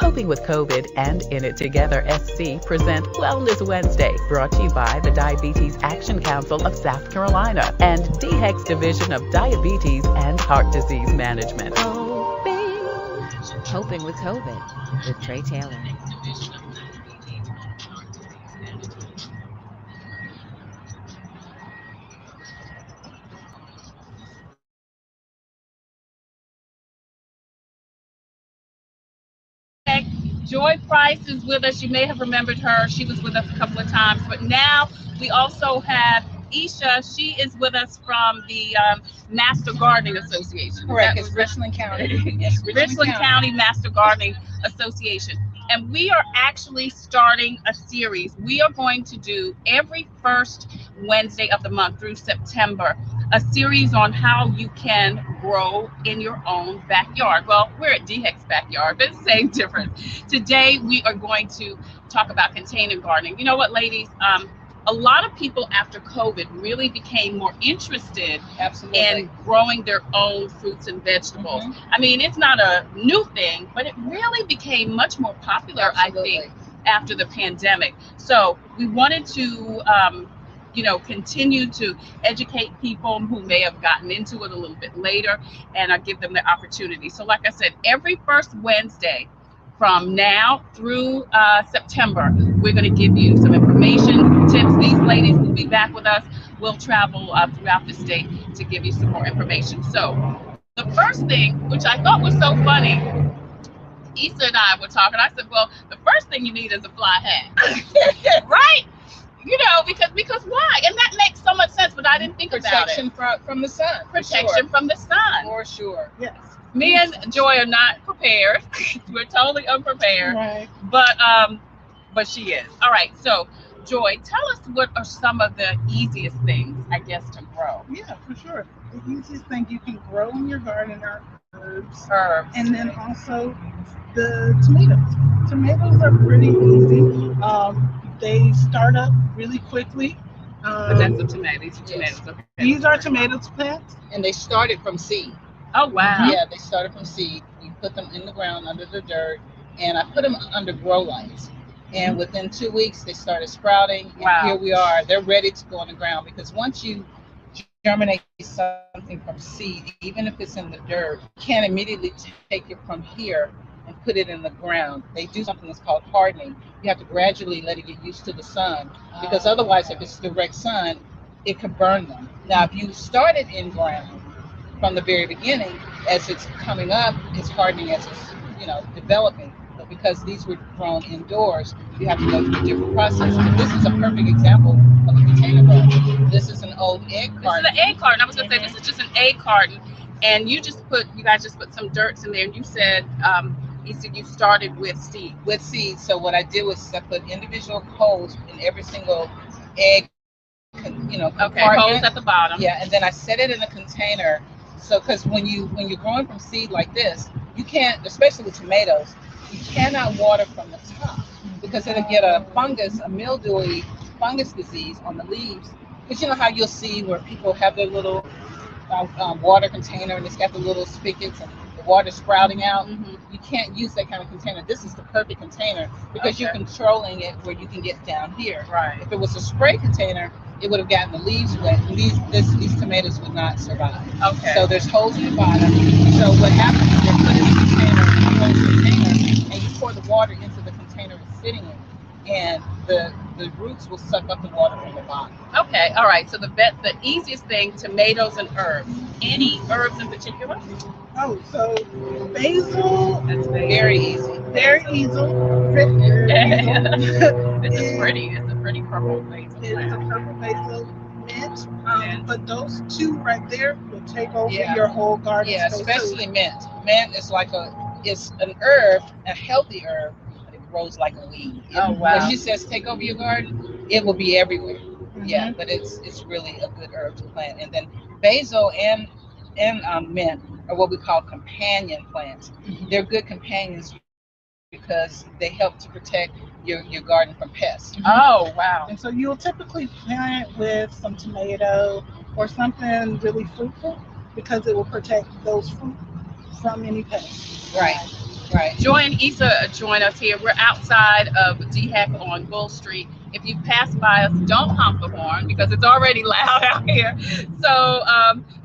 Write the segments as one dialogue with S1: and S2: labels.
S1: Coping with COVID and In It Together SC present Wellness Wednesday, brought to you by the Diabetes Action Council of South Carolina and DHEC's Division of Diabetes and Heart Disease Management.
S2: Coping with COVID with Trey Taylor.
S3: Joy Price is with us. You may have remembered her. She was with us a couple of times, but now we also have Isha. She is with us from the Master Gardening Association.
S4: Correct. It's Richland County. Yes,
S3: Richland County Master Gardening Association. And we are actually starting a series. We are going to do every first Wednesday of the month through September, a series on how you can grow in your own backyard. Well, we're at DHEC's backyard, but it's the same difference. Today, we are going to talk about container gardening. You know what, ladies? A lot of people after COVID really became more interested in growing their own fruits and vegetables. I mean, it's not a new thing, but it really became much more popular, I think, after the pandemic. So we wanted to, continue to educate people who may have gotten into it a little bit later and give them the opportunity. So like I said, every first Wednesday from now through September, we're going to give you some information, tips. These ladies will be back with us. We'll travel throughout the state to give you some more information. So the first thing, which I thought was so funny, Issa and I were talking. I said, well, the first thing you need is a fly hat, right? You know, because why? And that makes so much sense, but I didn't think about it.
S4: Protection from the sun.
S3: Protection from the sun.
S4: For sure. Yes.
S3: Me and Joy are not prepared. We're totally unprepared.
S4: Right.
S3: But she is. All right. So, Joy, tell us what are some of the easiest things, I guess, to grow.
S5: Yeah, for sure. The easiest thing you can grow in your garden are herbs. And then also the tomatoes. Tomatoes are pretty easy. They start up really quickly.
S3: But that's the tomatoes. Tomatoes. Okay.
S5: These are tomatoes plants.
S4: And they started from seed.
S3: Oh, wow.
S4: Yeah, they started from seed. You put them in the ground under the dirt, and I put them under grow lights. And within 2 weeks, they started sprouting. And here we are. They're ready to go in the ground, because once you germinate something from seed, even if it's in the dirt, you can't immediately take it from here and put it in the ground. They do something that's called hardening. You have to gradually let it get used to the sun, because otherwise, if it's direct sun, it could burn them. Now, if you started in ground from the very beginning, as it's coming up, it's hardening as it's developing. But because these were grown indoors, you have to go through a different process. But this is a perfect example of a container garden. This is an old egg carton.
S3: This is an egg carton. I was gonna say this is just an egg carton, and you guys just put some dirts in there, and you said you started with seed.
S4: With seed. So what I did was I put individual holes in every single egg.
S3: Holes at the bottom.
S4: Yeah, and then I set it in a container. So, because when you're growing from seed like this, you can't, especially with tomatoes, you cannot water from the top, because it'll get a mildewy fungus disease on the leaves. Because you know how you'll see where people have their little water container, and it's got the little spigots and the water sprouting out. You can't use that kind of container. This is the perfect container, because you're controlling it where you can get down here.
S3: Right.
S4: If it was a spray container, it would have gotten the leaves wet. These tomatoes would not survive.
S3: Okay.
S4: So there's holes in the bottom. So what happens is they're put in the container, and you pour the water into the container it's sitting in, and the roots will suck up the water from the bottom.
S3: Okay. All right. So the easiest thing, tomatoes and herbs. Any herbs in particular?
S5: Oh, so basil.
S3: That's
S4: Very easy.
S5: Very easy.
S3: It's a pretty purple basil.
S5: It's a purple basil. Mint. But those two right there will take over your whole garden.
S4: Yeah, especially mint. Mint is it's an herb, a healthy herb, but it grows like a weed.
S3: Oh, wow.
S4: When she says take over your garden, it will be everywhere. Yeah, but it's really a good herb to plant. And then basil and mint are what we call companion plants. They're good companions because they help to protect your garden from pests.
S3: Oh, wow.
S5: And so you'll typically plant it with some tomato or something really fruitful, because it will protect those fruit from any pests.
S4: Right. Right.
S3: Joy and Issa join us here. We're outside of DHEC on Bull Street. If you pass by us, don't honk the horn because it's already loud out here. So,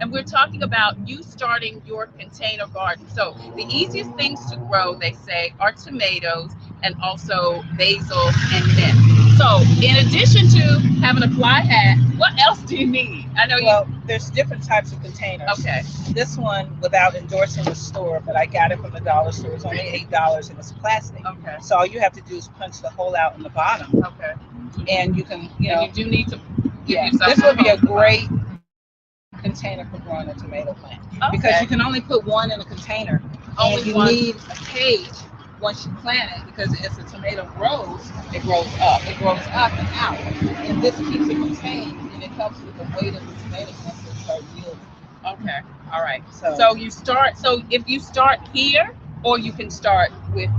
S3: and we're talking about you starting your container garden. So the easiest things to grow, they say, are tomatoes and also basil and mint. So in addition to having a fly hat, what else do you need? I know
S4: there's different types of containers.
S3: Okay.
S4: This one, without endorsing the store, but I got it from the dollar store. It's only $8 and it's plastic.
S3: Okay.
S4: So all you have to do is punch the hole out in the bottom.
S3: Okay.
S4: And you can, you know,
S3: you do need to
S4: yeah. This would be a great container for growing a tomato plant because you can only put one in a container.
S3: Only
S4: and you
S3: one.
S4: need a cage once you plant it because as the tomato grows, it grows up. It grows up and out. And this keeps it contained and it helps with the weight of the tomato once they start yielding.
S3: Okay. All right.
S4: So
S3: you start. So if you start here, or you can start with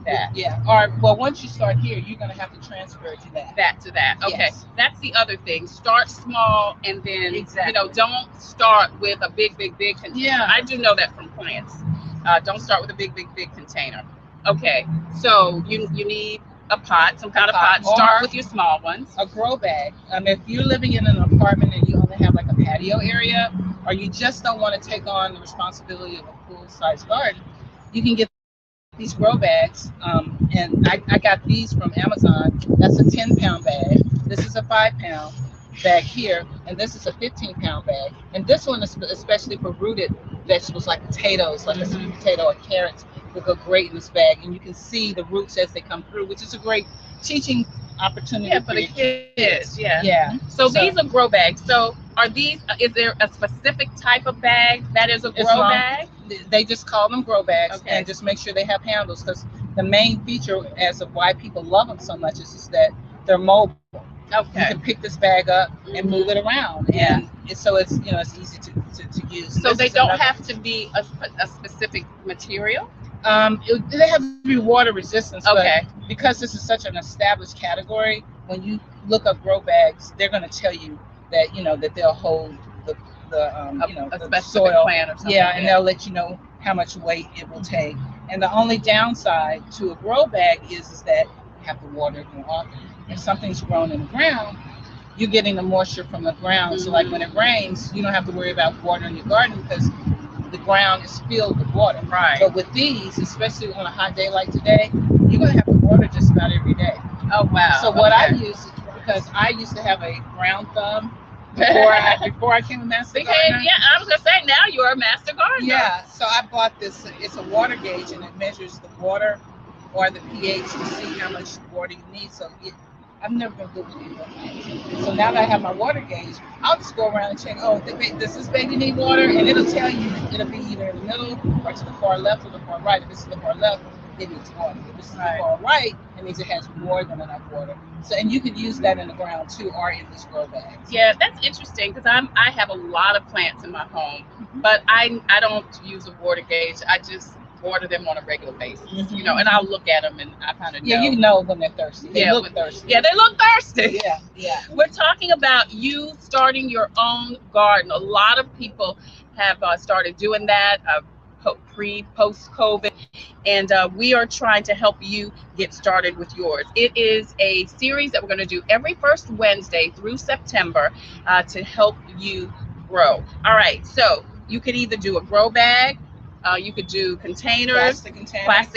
S3: that.
S4: Yeah. Or well, once you start here, you're gonna have to transfer it to that.
S3: That to that. Okay.
S4: Yes.
S3: That's the other thing. Start small and then
S4: Exactly.
S3: Don't start with a big container.
S4: Yeah.
S3: I do know that from plants. Don't start with a big container. Okay. So you need a pot, some kind of pot. Start with your small ones.
S4: A grow bag. If you're living in an apartment and you only have like a patio area, or you just don't want to take on the responsibility of a full-size garden, you can get these grow bags. And I got these from Amazon. That's a 10-pound bag. This is a 5-pound bag here, and this is a 15-pound bag. And this one is especially for rooted vegetables like potatoes, like a sweet potato or carrots, will go great in this bag. And you can see the roots as they come through, which is a great teaching opportunity
S3: for the kids.
S4: Yeah.
S3: So these are grow bags. So are these? Is there a specific type of bag that is a grow bag?
S4: They just call them grow bags,
S3: okay.
S4: And just make sure they have handles because the main feature as of why people love them so much is that they're mobile.
S3: Okay.
S4: You can pick this bag up and move it around, and so it's it's easy to use.
S3: So they don't have to be a specific material.
S4: They have to be water resistant.
S3: Okay.
S4: But because this is such an established category, when you look up grow bags, they're going to tell you that that they'll hold the soil
S3: plant or something.
S4: Yeah, and they'll let you know how much weight it will take. And the only downside to a grow bag is that you have to water it more often. If something's grown in the ground, you're getting the moisture from the ground. So like when it rains, you don't have to worry about watering your garden because the ground is filled with water.
S3: Right.
S4: But with these, especially on a hot day like today, you're going to have to water just about every day.
S3: Oh, wow.
S4: So what I use, because I used to have a brown thumb before I became a master gardener.
S3: Yeah, I was going to say, now you're a master gardener.
S4: Yeah, so I bought this. It's a water gauge, and it measures the water or the pH to see how much water you need. So I've never been good with it. So now that I have my water gauge, I'll just go around and check, does this baby need water? And it'll tell you, it'll be either in the middle or to the far left or the far right. If it's to the far left, it needs water. If it's to the far right, it means it has more than enough water. So, and you could use that in the ground too, or in these grow bags.
S3: Yeah, that's interesting because I have a lot of plants in my home, but I don't use a water gauge. I just water them on a regular basis, and I'll look at them and I kind of know.
S4: Yeah, you know when they're thirsty. They look thirsty.
S3: Yeah, they look thirsty.
S4: Yeah.
S3: We're talking about you starting your own garden. A lot of people have started doing that post-COVID, and we are trying to help you get started with yours. It is a series that we're going to do every first Wednesday through September to help you grow. All right, so you could either do a grow bag, you could do plastic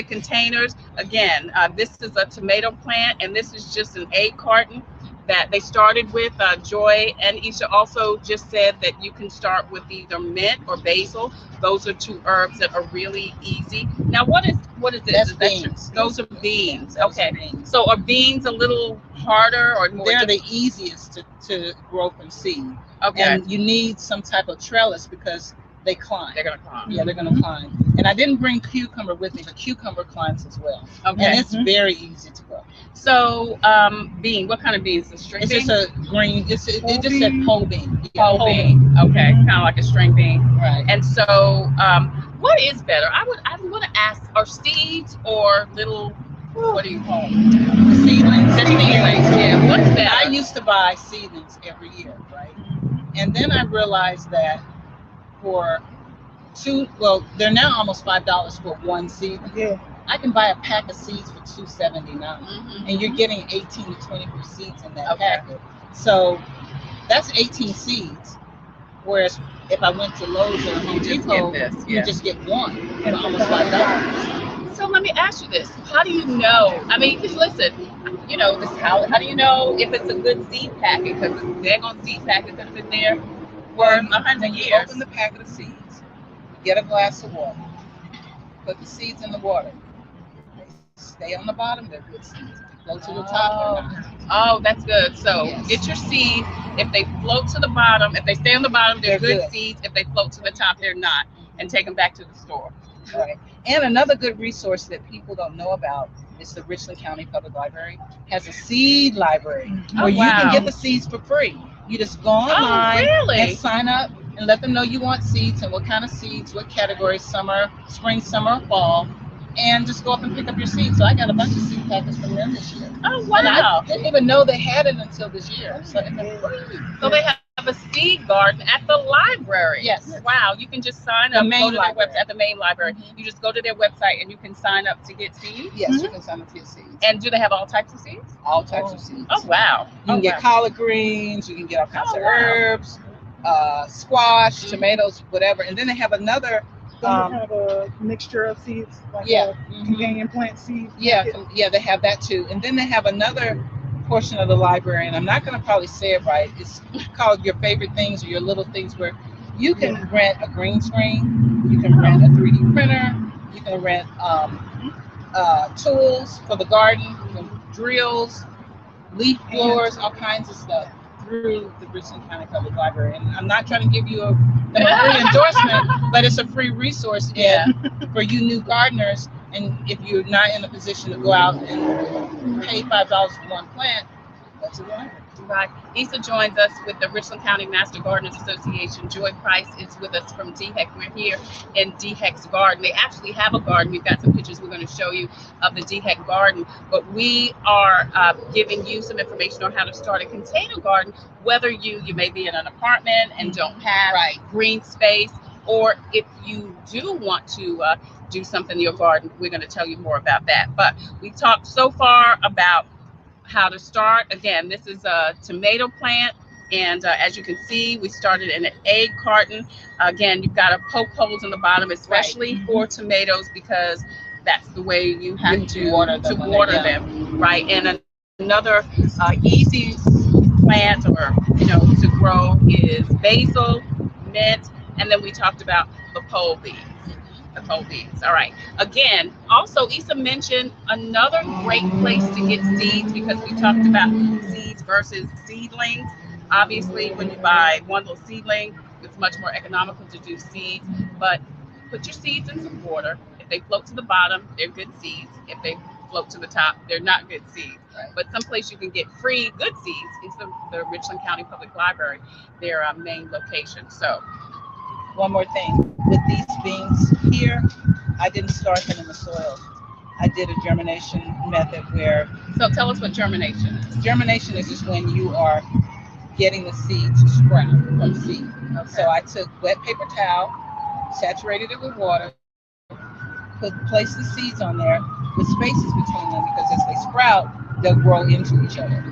S3: containers. Again, this is a tomato plant, and this is just an egg carton that they started with. Joy and Isha also just said that you can start with either mint or basil. Those are two herbs that are really easy. Now, what is this?
S4: That's beans.
S3: Those are beans. Okay. So are beans a little harder or more?
S4: They're the easiest to grow from seed.
S3: Okay.
S4: And you need some type of trellis because they climb.
S3: They're gonna climb.
S4: Yeah, they're gonna climb. And I didn't bring cucumber with me, but cucumber climbs as well.
S3: Okay.
S4: And it's very easy to grow.
S3: So, bean. What kind of beans? The string bean?
S4: It's just a green. It just said pole bean.
S3: Yeah, pole bean. Okay, kind of like a string bean.
S4: Right.
S3: And so, what is better? I'm gonna ask: are seeds or little? What do you call them?
S4: Seedlings.
S3: Seedlings. Yeah. What's better?
S4: I used to buy seedlings every year, right? And then I realized that they're now almost $5 for one seedling.
S5: Yeah.
S4: I can buy a pack of seeds for $2.79, and you're getting 18 to 24 seeds in that packet. So that's 18 seeds. Whereas if I went to Lowe's or Home Depot, you just get one for almost $5.
S3: So let me ask you this: how do you know? I mean, because listen, you know, this how do you know if it's a good seed packet? Because they're on seed packet that have been there for 100 years.
S4: Open the packet of seeds, get a glass of water, put the seeds in the water. They stay on the bottom, they're good seeds. If they float to the top, they're not.
S3: Oh, that's good. So get your seeds. If they float to the bottom, if they stay on the bottom, they're good seeds. If they float to the top, they're not. And take them back to the store.
S4: Right. And another good resource that people don't know about is the Richland County Public Library has a seed library where you can get the seeds for free. You just go online and sign up and let them know you want seeds and what kind of seeds, what categories, summer, spring, summer, fall, and just go up and pick up your seeds. So I got a bunch of seed packets from them this year.
S3: Oh, wow.
S4: And I didn't even know they had it until this year. So
S3: they have a seed garden at the library.
S4: Yes.
S3: Wow. You can just sign up, go to their website at the main library. You just go to their website and you can sign up to get seeds.
S4: Yes, you can sign up to get seeds.
S3: And do they have all types of seeds?
S4: All types of seeds.
S3: Oh, wow.
S4: You can get collard greens, you can get all kinds of herbs, squash, tomatoes, whatever. And then they have another
S5: kind of a mixture of seeds, like companion plant seeds.
S4: Yeah, they have that too. And then they have another portion of the library, and I'm not going to probably say it right. It's called Your Favorite Things or Your Little Things, where you can rent a green screen, you can rent a 3D printer, you can rent tools for the garden, drills, leaf blowers, all kinds of stuff through the Richland County Public Library. And I'm not trying to give you a free endorsement, but it's a free resource for you new gardeners. And if you're not in a position to go out and pay $5 for one plant, that's a library.
S3: Right. Issa joins us with the Richland County Master Gardeners Association. Joy Price is with us from DHEC. We're here in DHEC's garden. They actually have a garden. We've got some pictures we're going to show you of the DHEC garden, but we are giving you some information on how to start a container garden, whether you may be in an apartment and don't have green space, or if you do want to do something in your garden. We're going to tell you more about that. But we talked so far about how to start. Again, this is a tomato plant, and as you can see, we started in an egg carton. Again, you've got to poke holes in the bottom, especially for tomatoes, because that's the way you have to water them, right? And another easy plant or to grow is basil, mint, and then we talked about the pole beans. All right. Again, also Issa mentioned another great place to get seeds, because we talked about seeds versus seedlings. Obviously, when you buy one little seedling, it's much more economical to do seeds, but put your seeds in some water. If they float to the bottom, they're good seeds. If they float to the top, they're not good seeds. Right. But someplace you can get free good seeds is the Richland County Public Library, their main location. So
S4: one more thing, with these beans here, I didn't start them in the soil. I did a germination method where...
S3: So tell us what germination is.
S4: Germination is just when you are getting the seed to sprout from seed. Okay. So I took wet paper towel, saturated it with water, placed the seeds on there with spaces between them, because as they sprout, they'll grow into each other.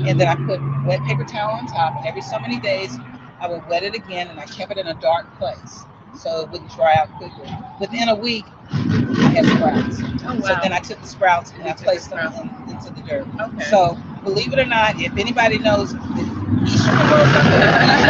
S4: And then I put wet paper towel on top, and every so many days, I would wet it again, and I kept it in a dark place so it wouldn't dry out quickly. Within a week, I had sprouts. Oh, wow. So then I took the sprouts and I placed them into the dirt. Okay. So believe it or not, if anybody knows that Isha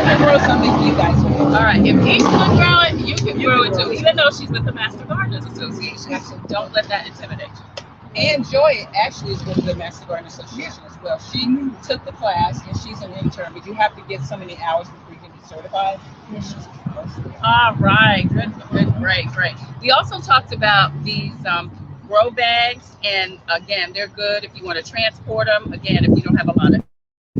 S4: can grow something, you guys will.
S3: All right, if Isha can grow it, you can grow it too, even though she's with the Master Gardeners Association. So don't let that intimidate you.
S4: And Joy actually is with the Master Garden Association as well. She took the class, and she's an intern, but you have to get so many hours before you can be certified.
S3: All right, good, great. We also talked about these grow bags, and again, they're good if you want to transport them. Again, if you don't have a lot of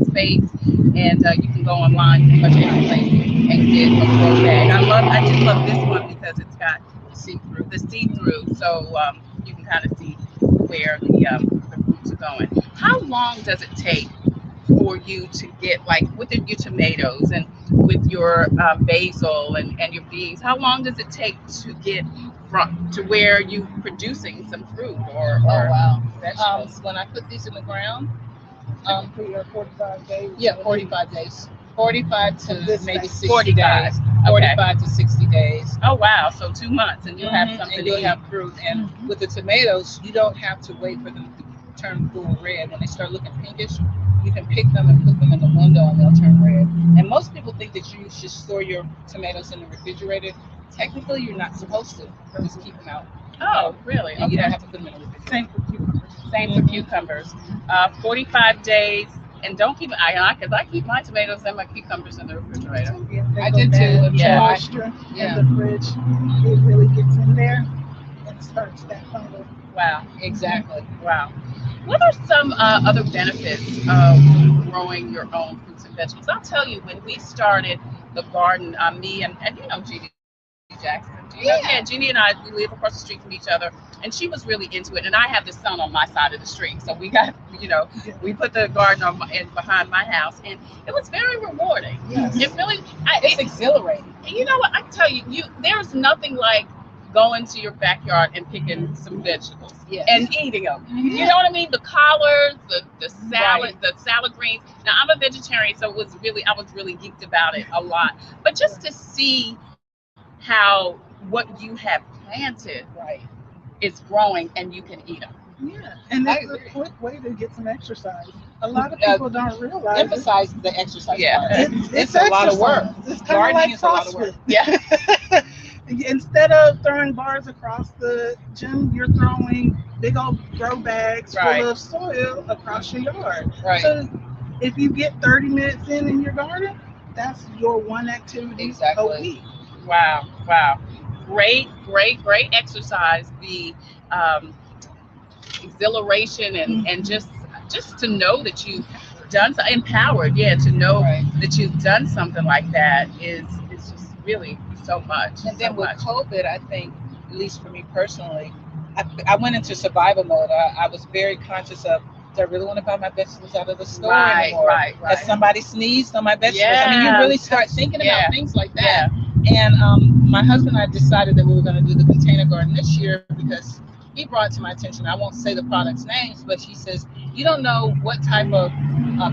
S3: space, and you can go online pretty much any place and get a grow bag. I just love this one because it's got the see-through, so you can kind of see where the roots are going. How long does it take for you to get, like with your tomatoes and with your basil and your beans, how long does it take to get from to where you producing some fruit or
S4: wow.
S3: vegetables?
S4: When I put these in the ground,
S5: For your 45 days.
S4: yeah, 45 days. 45 to maybe 60
S3: 45.
S4: days.
S3: Okay.
S4: 45 to 60 days.
S3: Oh wow, so 2 months and you'll have something
S4: and
S3: to
S4: you'll
S3: eat.
S4: have fruit. And with the tomatoes, you don't have to wait for them to turn full red. When they start looking pinkish, you can pick them and put them in the window and they'll turn red. And most people think that you should store your tomatoes in the refrigerator. Technically, you're not supposed to. Just keep them out.
S3: Oh, really?
S4: And you don't have to put them in the refrigerator.
S5: Same for cucumbers.
S3: Same for cucumbers. 45 days. And don't keep an eye on it because I keep my tomatoes and my cucumbers in the refrigerator.
S5: Yeah,
S4: I did too.
S3: Yeah.
S5: Moisture
S4: Yeah.
S5: in the fridge, it really gets in there and starts that fungal.
S3: Wow.
S4: Exactly.
S3: Wow. What are some other benefits of growing your own fruits and vegetables? I'll tell you, when we started the garden, me and you know Jeannie Jackson. Jeannie and I, we live across the street from each other, and she was really into it. And I have the sun on my side of the street, so we got, we put the garden behind my house, and it was very rewarding.
S4: Yes.
S3: It really,
S4: It's exhilarating.
S3: and you know what? I can tell you, there's nothing like going to your backyard and picking some vegetables
S4: Yes.
S3: and eating them. You know what I mean? The collards, the salad, the salad greens. Now I'm a vegetarian, so I was really geeked about it a lot. But just to see how what you have planted is growing and you can eat them.
S5: Yeah, and
S4: I
S5: that's a
S4: agree.
S5: quick way to get some exercise. A lot of people don't realize it.
S4: Emphasize the exercise
S3: Yeah.
S4: part.
S5: It's
S4: a lot of work.
S5: exercise. It's kind of
S4: Gardening
S5: like
S4: is a lot of work.
S5: CrossFit.
S3: Yeah.
S5: Instead of throwing bars across the gym, you're throwing big old grow bags
S3: Right.
S5: full of soil across your yard.
S4: Right.
S5: So if you get 30 minutes in your garden, that's your one activity
S4: Exactly.
S5: a week.
S3: Wow. Great exercise. The exhilaration and just to know that you've done empowered, to know
S4: Right.
S3: that you've done something like that is just really so much.
S4: And then
S3: so
S4: with
S3: much.
S4: COVID, I think, at least for me personally, I went into survival mode. I was very conscious of, do I really want to buy my vegetables out of the store anymore?
S3: Right.
S4: Has somebody sneezed on my vegetables? I mean, you really start thinking about things like that. And my husband and I decided that we were going to do the container garden this year because he brought to my attention, I won't say the product's names, but he says, you don't know what type of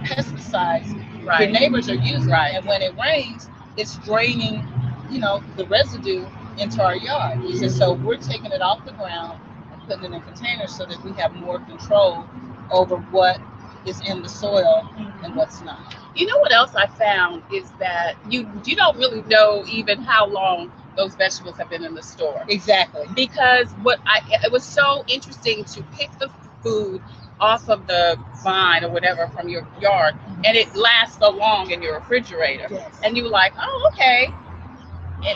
S4: pesticides your neighbors are using. And when it rains, it's draining, the residue into our yard. He says, so we're taking it off the ground and putting it in containers so that we have more control over what is in the soil and what's not.
S3: You know what else I found is that you don't really know even how long those vegetables have been in the store.
S4: Exactly.
S3: Because it was so interesting to pick the food off of the vine or whatever from your yard, and it lasts so long in your refrigerator.
S5: Yes.
S3: And you were like, oh, okay.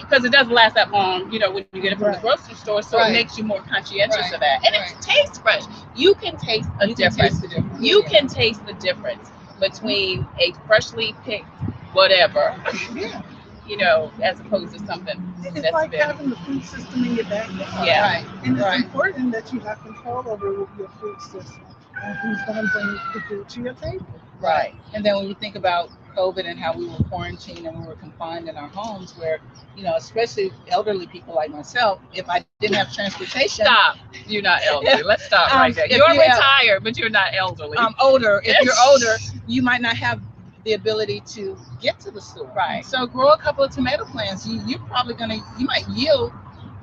S3: Because it doesn't last that long, when you get it from the grocery store, so it makes you more conscientious of that. And it tastes fresh. You can taste a difference. You can taste the difference between a freshly picked whatever, as opposed to something
S5: It's
S3: that's
S5: like
S3: been.
S5: having the food system in your backyard.
S3: Yeah.
S4: Right.
S5: And it's important that you have control over your food system and who's going to bring the food to your table.
S4: Right. And then when you think about COVID and how we were quarantined and we were confined in our homes where, especially elderly people like myself, if I didn't have transportation.
S3: Stop. You're not elderly. Let's stop right there.
S4: if
S3: You're
S4: you-
S3: retired, but you're not elderly.
S4: Older. If you're older, you might not have the ability to get to the store.
S3: Right.
S4: So grow a couple of tomato plants. You're probably you might yield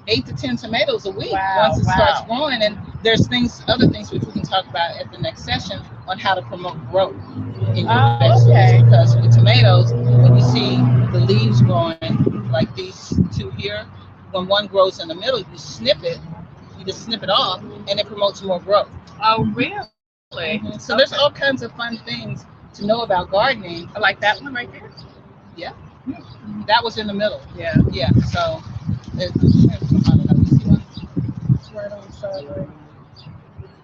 S4: 8 to 10 tomatoes a week once it starts growing. And there's other things which we can talk about at the next session on how to promote growth in your vegetables.
S3: Okay.
S4: Because with tomatoes, when you see the leaves growing like these two here, when one grows in the middle, you just snip it off, and it promotes more growth.
S3: Oh, really?
S4: So there's all kinds of fun things to know about gardening.
S3: I like that one right there.
S4: Yeah. That was in the middle.
S3: Yeah.
S4: Yeah. So I don't know. You see one?
S5: It's right on the side, right?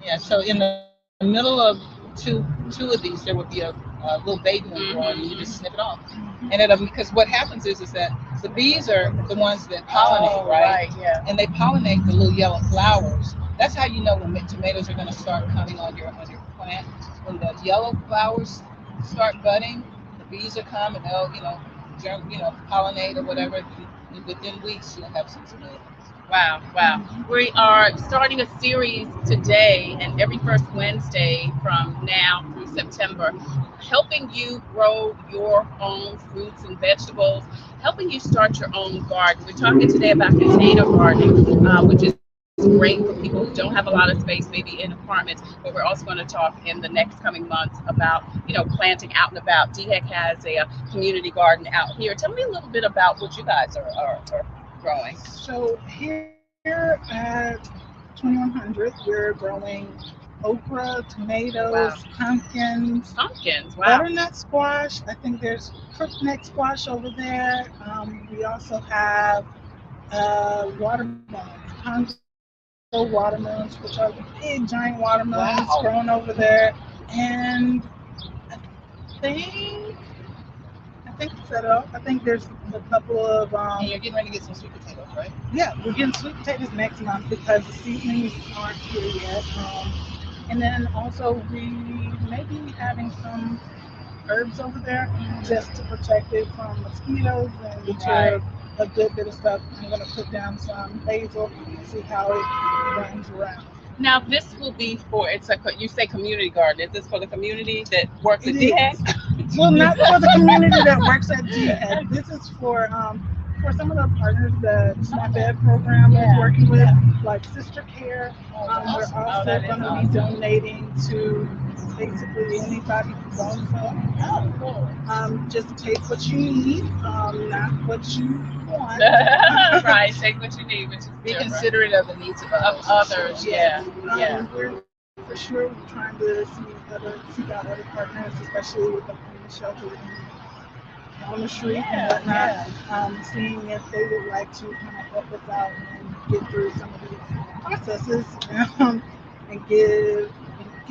S4: Yeah. So in the middle of two of these, there would be a little baby one growing, and you just snip it off. And because what happens is that the bees are the ones that pollinate, right?
S3: Yeah.
S4: And they pollinate the little yellow flowers. That's how you know when tomatoes are going to start coming on your plant. When the yellow flowers start budding, the bees are coming, they'll pollinate or whatever. within weeks you'll have some tomatoes.
S3: Wow, wow. We are starting a series today and every first Wednesday from now through September, helping you grow your own fruits and vegetables, helping you start your own garden. We're talking today about container gardening, which is great for people who don't have a lot of space, maybe in apartments, but we're also going to talk in the next coming months about, planting out and about. DHEC has a community garden out here. Tell me a little bit about what you guys are growing.
S5: So here at 2100, we're growing okra, tomatoes, pumpkins.
S3: Pumpkins, wow.
S5: Butternut squash. I think there's crookneck squash over there. We also have watermelons, Congo watermelons, which are big, giant watermelons grown over there. And I think it's set up. I think there's a couple of.
S4: And you're getting ready to get some sweet potatoes, right?
S5: Yeah, we're getting sweet potatoes next month because the seedlings aren't here yet. And then also we may be having some herbs over there just to protect it from mosquitoes and a good bit of stuff. I'm going to put down some basil and see how it runs around.
S3: Now this will be for, you say community garden. Is this for the community that works at DHEC?
S5: Well, not for the community that works at DHEC. This is for some of the partners that SNAP-Ed program is working with, like Sister Care. We're also going to be donating to basically anybody who wants it. Just take what you need, not what you want.
S3: Right, take what you need, which is
S4: be considerate of the needs of others.
S3: Yeah.
S5: We're for sure trying to seek out other partners, especially with the shelter on the street and whatnot, seeing if they would like to kind of help us out and get through some of these processes and get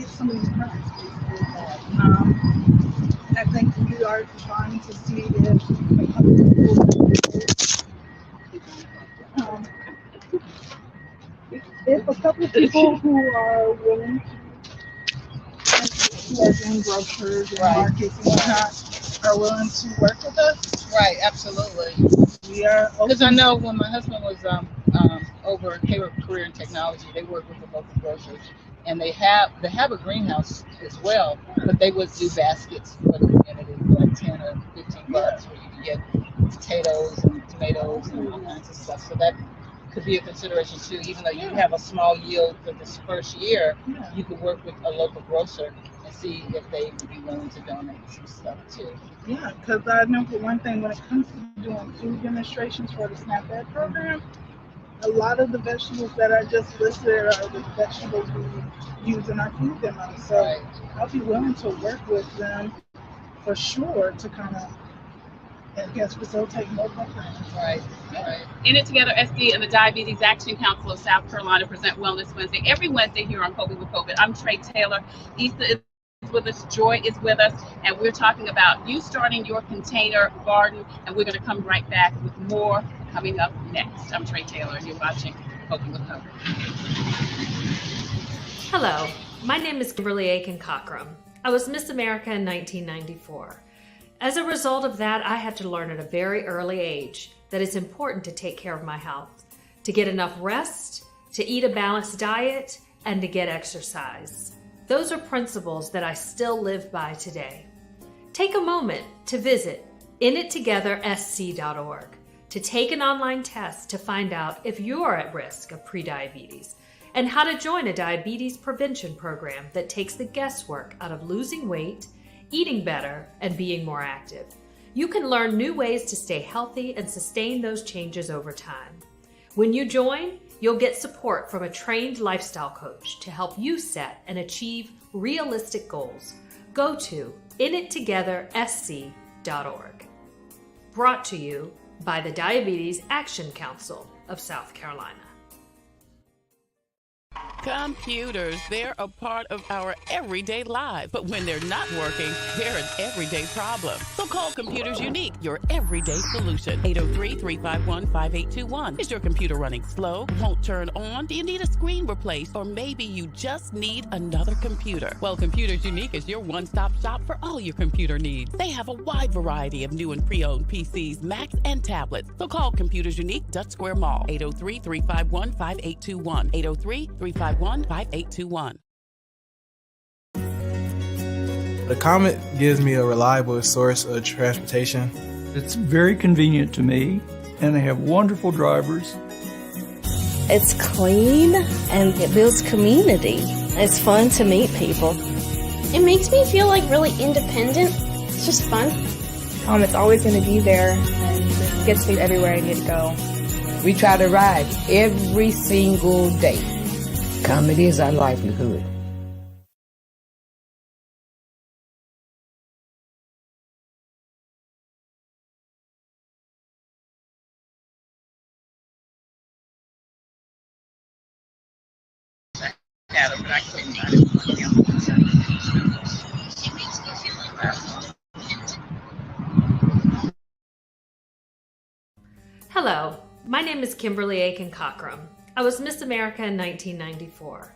S5: some of these grants. I think we are trying to see if a couple of people who are willing to work in grocers and markets and whatnot are willing to work with us.
S4: Right, absolutely.
S5: We are
S4: because I know when my husband was over career in technology, they work with the local grocers, and they have a greenhouse as well, but they would do baskets for the community, like 10 or 15 bucks, where you can get potatoes and tomatoes and all kinds of stuff. So that could be a consideration too. Even though you have a small yield for this first year, you could work with a local grocer and see if they would be willing to donate some stuff too.
S5: Yeah, because I know for one thing, when it comes to doing food demonstrations for the SNAP-Ed program, a lot of the vegetables that I just listed are the vegetables we use in our food demo. So I'll be willing to work with them for sure to kind of, I guess, facilitate more programs.
S4: Right.
S3: In It Together SD and the Diabetes Action Council of South Carolina present Wellness Wednesday every Wednesday here on Coping with COVID. I'm Trey Taylor. Issa is with us, Joy is with us, and we're talking about you starting your container garden, and we're going to come right back with more coming up next. I'm Trey Taylor, and you're watching Coping with COVID.
S6: Hello, my name is Kimberly Aiken Cockrum. I was Miss America in 1994. As a result of that, I had to learn at a very early age that it's important to take care of my health, to get enough rest, to eat a balanced diet, and to get exercise. Those are principles that I still live by today. Take a moment to visit inittogethersc.org to take an online test to find out if you're at risk of prediabetes and how to join a diabetes prevention program that takes the guesswork out of losing weight, eating better, and being more active. You can learn new ways to stay healthy and sustain those changes over time. When you join, you'll get support from a trained lifestyle coach to help you set and achieve realistic goals. Go to inittogethersc.org. Brought to you by the Diabetes Action Council of South Carolina.
S1: Computers, they're a part of our everyday lives. But when they're not working, they're an everyday problem. So call Computers Unique, your everyday solution. 803-351-5821. Is your computer running slow? Won't turn on? Do you need a screen replaced? Or maybe you just need another computer? Well, Computers Unique is your one-stop shop for all your computer needs. They have a wide variety of new and pre-owned PCs, Macs, and tablets. So call Computers Unique, Dutch Square Mall. 803-351-5821. 803-351-5821.
S7: The Comet gives me a reliable source of transportation.
S8: It's very convenient to me, and they have wonderful drivers.
S9: It's clean, and it builds community. It's fun to meet people.
S10: It makes me feel like really independent. It's just fun.
S11: It's always going to be there and gets me everywhere I need to go.
S12: We try to ride every single day. Comedy is our livelihood.
S6: Hello, my name is Kimberly Aiken Cockrum. I was Miss America in 1994.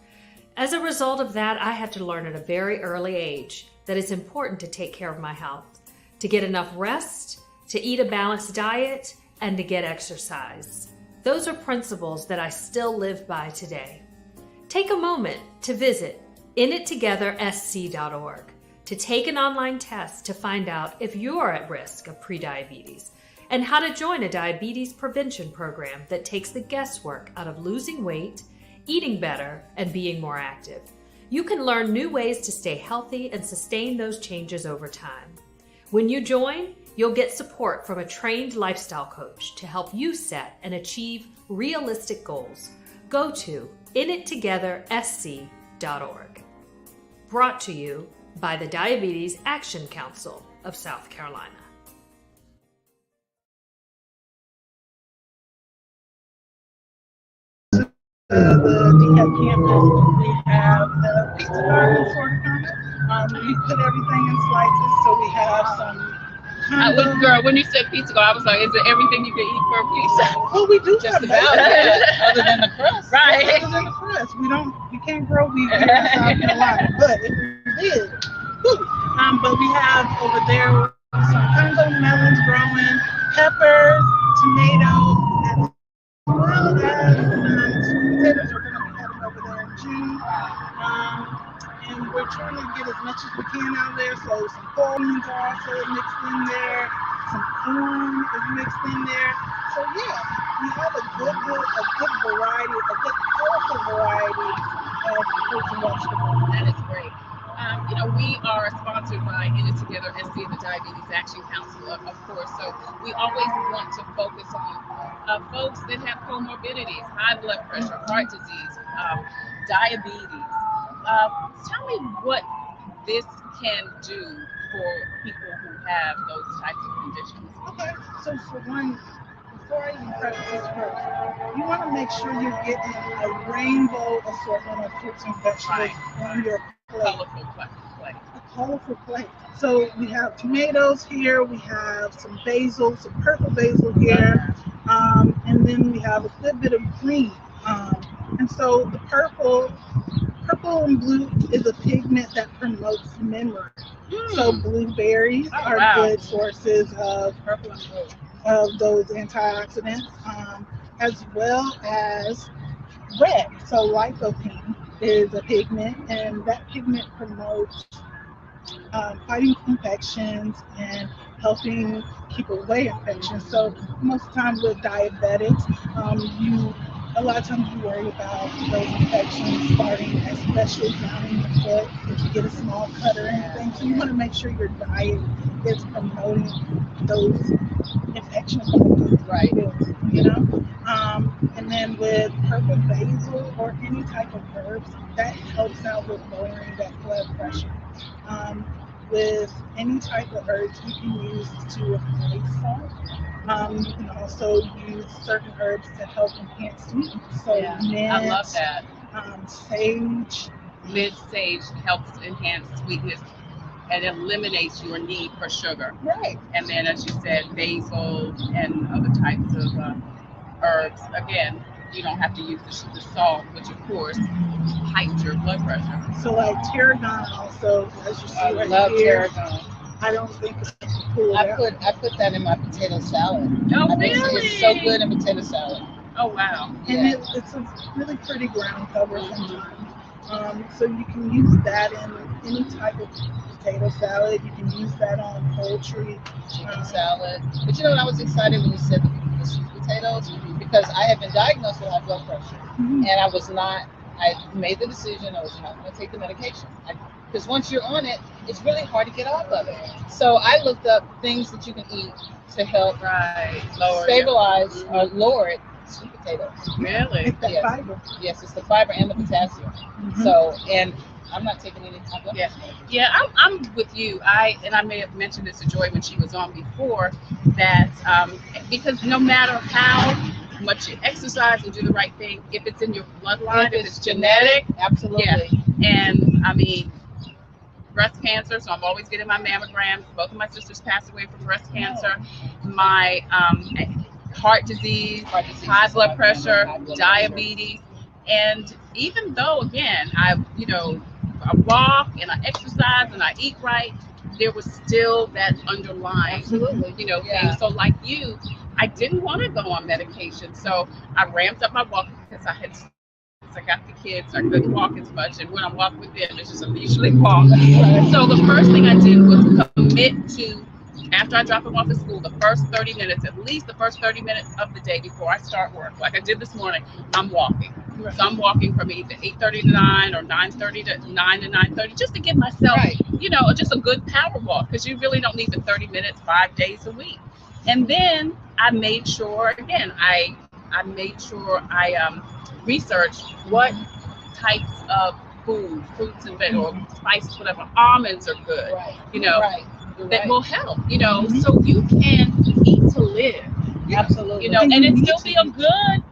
S6: As a result of that, I had to learn at a very early age that it's important to take care of my health, to get enough rest, to eat a balanced diet, and to get exercise. Those are principles that I still live by today. Take a moment to visit inittogethersc.org to take an online test to find out if you're at risk of prediabetes and how to join a diabetes prevention program that takes the guesswork out of losing weight, eating better, and being more active. You can learn new ways to stay healthy and sustain those changes over time. When you join, you'll get support from a trained lifestyle coach to help you set and achieve realistic goals. Go to inittogethersc.org. Brought to you by the Diabetes Action Council of South Carolina.
S5: The DHEC campus, we have the pizza garden sort of counter. We put everything in slices, so we have some.
S3: Girl, when you said pizza garden, I was like, is it everything you can eat for a pizza?
S5: Well, we do
S4: Just
S5: have
S4: about
S5: that.
S4: other than the crust.
S3: Right.
S5: Other than the crust, we can't grow wheat here in South Carolina, but if we did, woo. But we have over there some Congo melons growing, peppers, tomatoes, as well as potatoes are going to be heading over there in June. And we're trying to get as much as we can out there. So some beans are also mixed in there, some corn is mixed in there. So yeah, we have a good variety, a good colorful variety of fruits and vegetables.
S3: That is great. We are sponsored by In It Together SC, the Diabetes Action Council, of course. So we always want to focus on folks that have comorbidities, high blood pressure, heart disease, diabetes. Tell me what this can do for people who have those types of conditions.
S5: Okay, so for one, before I even preface this first, you want to make sure you're getting a rainbow assortment of fruits and vegetables on your plate.
S3: Colorful plate.
S5: A colorful plate. So we have tomatoes here, we have some basil, some purple basil here, and then we have a good bit of green. And so the purple and blue is a pigment that promotes memory. So blueberries are good sources of purple and blue, of those antioxidants, as well as red. So lycopene is a pigment, and that pigment promotes fighting infections and helping keep away infections. So most of the time with diabetics, a lot of times you worry about those infections starting, especially down in the foot, if you get a small cut or anything. So you want to make sure your diet is promoting those infections.
S3: Right.
S5: And then with purple basil or any type of herbs, that helps out with lowering that blood pressure. With any type of herbs you can use to replace salt. You can also use certain herbs to help enhance sweetness. So mint,
S3: I love that.
S5: Sage.
S3: Mint sage helps enhance sweetness and eliminates your need for sugar.
S5: Right.
S3: And then, as you said, basil and other types of herbs. Again, you don't have to use the salt, which of course heights your blood pressure.
S5: So like tarragon also, as you see
S4: I
S5: right
S4: love
S5: here.
S4: tarragon.
S5: I don't think it's cool.
S4: I put that in my potato salad.
S3: Oh,
S4: I think
S3: really?
S4: it's so good in potato salad.
S3: Oh, wow.
S5: And it's a really pretty ground cover sometimes. So you can use that in any type of potato salad. You can use that on poultry.
S4: Chicken salad. But you know what, I was excited when you said the sweet potatoes, because I had been diagnosed with high blood pressure. And I made the decision I was not going to take the medication. Because once you're on it, it's really hard to get off of it. So I looked up things that you can eat to help stabilize or lower it. Sweet potatoes.
S3: Really?
S5: It's fiber.
S4: Yes, it's the fiber and the potassium. So, and I'm not taking any high blood pressure.
S3: Yeah, I'm with you. I may have mentioned this to Joy when she was on before, that because no matter how much you exercise and do the right thing, if it's in your bloodline, if it's genetic,
S4: absolutely.
S3: Yeah. And I mean, breast cancer, so I'm always getting my mammograms. Both of my sisters passed away from breast cancer. My heart disease, high blood pressure, diabetes. And even though, again, I walk and I exercise and I eat right, there was still that underlying, thing. So like you, I didn't want to go on medication. So I ramped up my walking because I got the kids, I couldn't walk as much. And when I'm walking with them, it's just a leisurely walk. So the first thing I did was commit to, after I drop them off at school, the first 30 minutes, at least the first 30 minutes of the day before I start work, like I did this morning, I'm walking. So I'm walking from either 8:30 to 9 or 9:30 to 9 to 9:30, just to give myself, just a good power walk, because you really don't need the 30 minutes 5 days a week. And then I made sure, again, I researched what types of food, fruits and vegetables, or spices, whatever, almonds are good, that will help, so you can eat to live.
S4: Absolutely.
S3: And it still be a good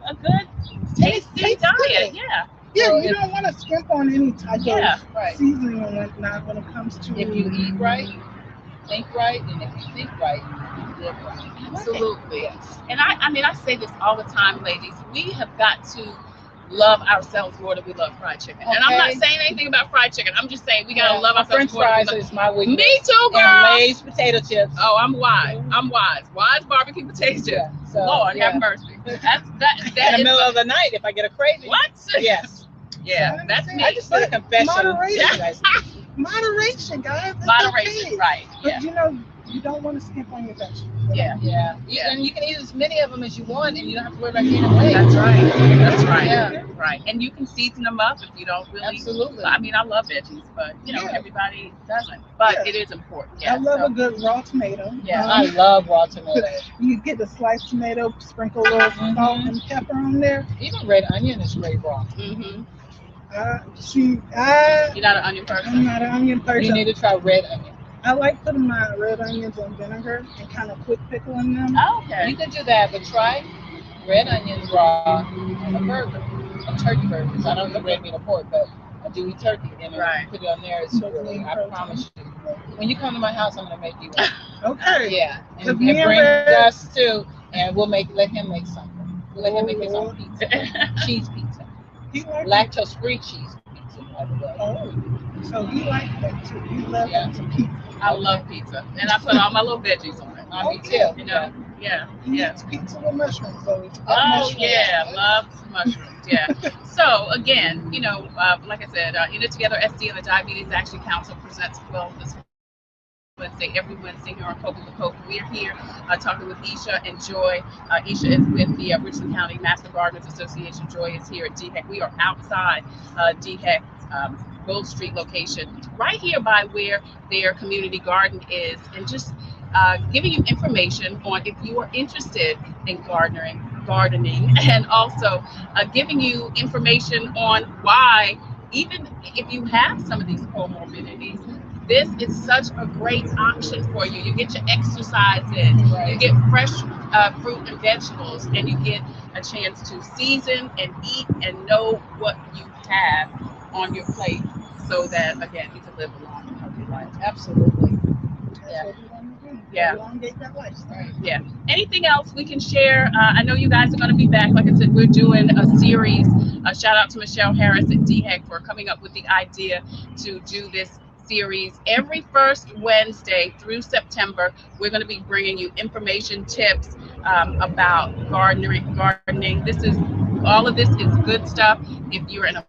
S3: tasty diet.
S5: Yeah, you don't want to skimp on any type of seasoning and whatnot when it comes to.
S4: If you eat right, think right, and if you think right, you live right.
S3: Absolutely. Yes. And I say this all the time, ladies. We have got to love ourselves more than we love fried chicken. And I'm not saying anything about fried chicken. I'm just saying we gotta love ourselves
S4: French
S3: more.
S4: French fries is my weakness.
S3: Me too, girl.
S4: And Lay's potato chips.
S3: Oh, I'm wise. Wise barbecue potato chips.
S4: Yeah. So,
S3: Lord have mercy. That
S4: in the middle of the night if I get a craving.
S3: What?
S4: Yes.
S3: Yeah, that's me.
S4: I just did a confession.
S5: Moderation, guys. It's
S3: moderation,
S5: okay.
S3: right?
S5: But you don't want to skimp on your vegetables.
S4: Yeah. And you can eat as many of them as you want, and you don't have to worry about gaining weight.
S3: That's right. That's right.
S4: Yeah.
S3: Right. And you can season them up if you don't really.
S4: Absolutely.
S3: I mean, I love veggies, but everybody doesn't. But it is important. Yeah.
S5: I love a good raw tomato.
S3: Yeah.
S4: I love raw tomatoes.
S5: You get a sliced tomato, sprinkle a little salt and pepper on there.
S4: Even red onion is great raw.
S3: You're not an onion person.
S5: I'm not an onion person.
S4: You need to try red onion.
S5: I like putting my red onions in vinegar and kind of quick pickling them.
S3: Oh, okay.
S4: You can do that, but try red onion raw on a burger, a turkey burger. I don't eat red meat or pork, but I do eat turkey, and put it on there. It's really, I promise you. When you come to my house, I'm gonna make you one.
S5: Okay.
S4: Yeah, and bring us too, and let him make something. We'll let him make his own pizza, cheese pizza, lactose-free cheese pizza, by the way.
S5: Oh, so he likes that too. He loves some pizza.
S3: I love pizza, and I put all my little veggies on it.
S4: Me too.
S5: He eats pizza with mushrooms, so
S3: love some mushrooms. Yeah. So again, like I said, Eat It Together SC and the Diabetes Action Council presents Wellness Wednesday, every Wednesday here on Coke with the Coke. We're here talking with Isha and Joy. Isha is with the Richland County Master Gardeners Association. Joy is here at DHEC. We are outside DHEC. Gold Street location, right here by where their community garden is, and just giving you information on if you are interested in gardening, and also giving you information on why, even if you have some of these comorbidities, this is such a great option for you. You get your exercise in, you get fresh fruit and vegetables, and you get a chance to season and eat and know what you have on your plate so that, again, you can live a long and healthy life.
S4: Absolutely.
S5: Yeah.
S3: Yeah.
S5: Elongate that lifestyle.
S3: Yeah. Anything else we can share? I know you guys are going to be back. Like I said, we're doing a series. Shout out to Michelle Harris at DHEC for coming up with the idea to do this series every first Wednesday through September. We're going to be bringing you information, tips about gardening. All of this is good stuff. If you're in a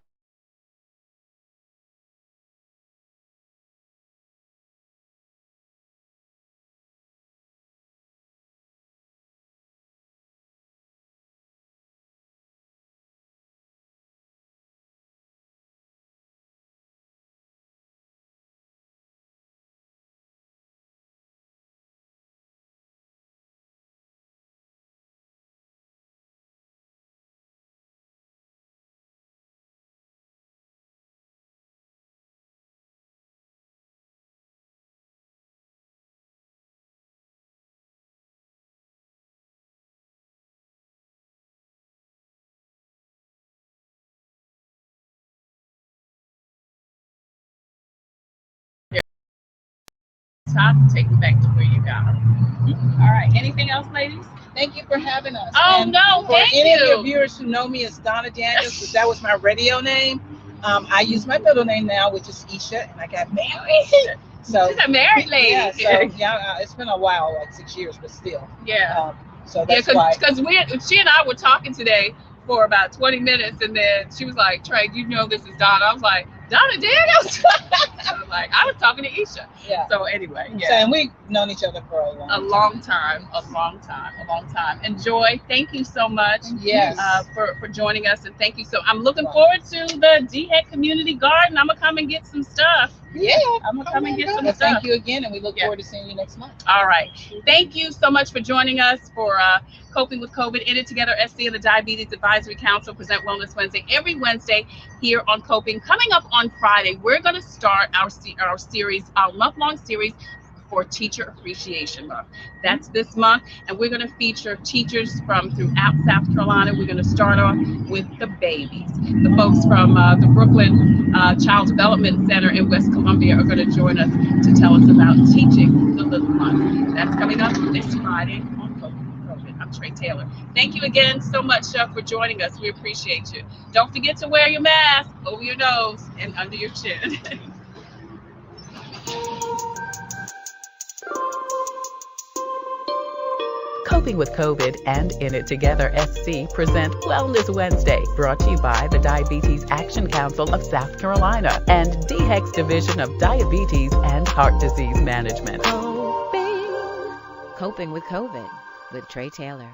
S3: top, take it back to where you got her. All right. Anything else, ladies?
S4: Thank you for having us.
S3: Oh,
S4: and
S3: no,
S4: for
S3: thank
S4: any
S3: you.
S4: of your viewers who know me as Donna Daniels, because that was my radio name, I use my middle name now, which is Isha, and I got married. So
S3: she's a married lady.
S4: Yeah, so it's been a while, like 6 years, but still.
S3: Yeah.
S4: So that's why.
S3: Because she and I were talking today for about 20 minutes, and then she was like, "Trey, you know this is Donna." I was like, "Donna Daniels." I was talking to Isha.
S4: Yeah.
S3: So anyway, yeah.
S4: So, and we've known each other for a long time. And Joy, thank you so much.
S3: Yes. For joining us, and thank you I'm looking forward to the DHEC Community Garden. I'm gonna come and get some stuff.
S4: Yeah,
S3: I'm gonna come and get some
S4: stuff.
S3: Thank
S4: you again, and we look forward to seeing you next month.
S3: All right. Thank you so much for joining us for Coping with COVID. In It Together SC and the Diabetes Advisory Council present Wellness Wednesday every Wednesday here on Coping. Coming up on Friday, we're going to start our series, our month-long series for Teacher Appreciation Month. That's this month, and we're going to feature teachers from throughout South Carolina. We're going to start off with the babies. The folks from the Richland Child Development Center in West Columbia are going to join us to tell us about teaching the little ones. That's coming up this Friday on COVID. I'm Trey Taylor. Thank you again so much for joining us. We appreciate you. Don't forget to wear your mask over your nose and under your chin.
S1: Coping with COVID and In It Together SC present Wellness Wednesday, brought to you by the Diabetes Action Council of South Carolina and DHEC's Division of Diabetes and Heart Disease Management.
S2: Coping with COVID with Trey Taylor.